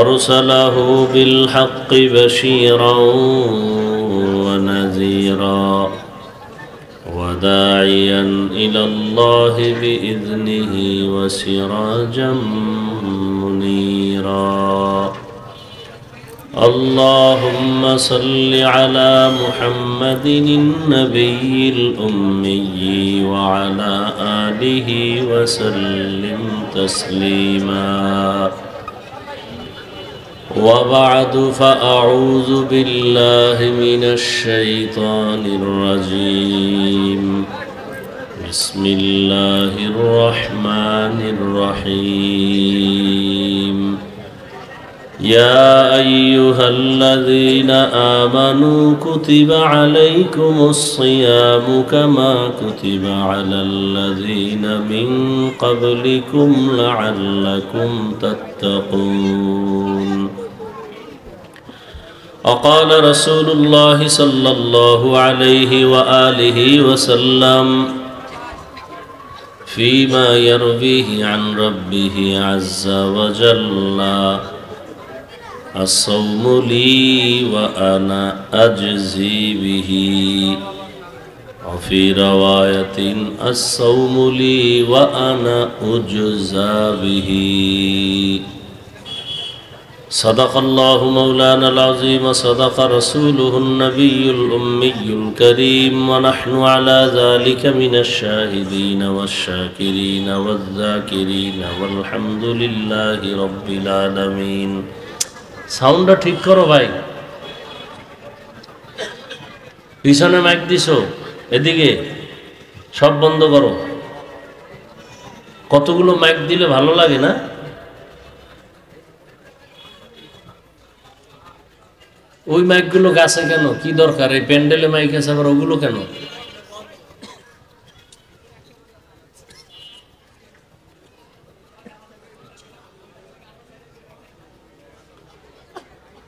أرسله بالحق بشيرا ونذيرا وداعيا إلى الله بإذنه وسراجا منيرا اللهم صل على محمد النبي الأمي وعلى آله وسلم تسليما وبعد فأعوذ بالله من الشيطان الرجيم بسم الله الرحمن الرحيم يا أيها الذين آمنوا كتب عليكم الصيام كما كتب على الذين من قبلكم لعلكم تتقون وقال رسول الله صلى الله عليه وآله وسلم فيما يرويه عن ربه عز وجل الصوم لي وأنا أجزي به وفي رواية الصوم لي وأنا أجزى به صدق الله مولانا العظيم صدق رسوله النبي الأمي الكريم ونحن على ذلك من الشاهدين والشاكرين والذاكرين والحمد لله رب العالمين সাউন্ডটা ঠিক করো ভাই পিছনে মাইক দিছো এদিকে সব বন্ধ করো কতগুলো মাইক দিলে ভালো লাগে না ওই মাইকগুলো গাছে কেন কি দরকার এই প্যান্ডেলে মাইক আছে আবার ওগুলো কেন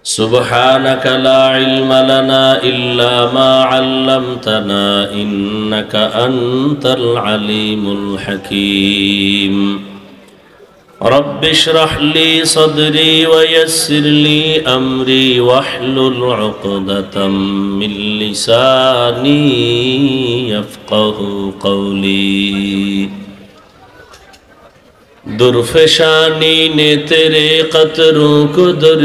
سبحانك لا علم لنا إلا ما علمتنا إنك أنت العليم الحكيم رب اشرح لي صدري ويسر لي أمري واحلل عقدة من لساني يفقه قولي درفشانی نے تیرے قطروں کو در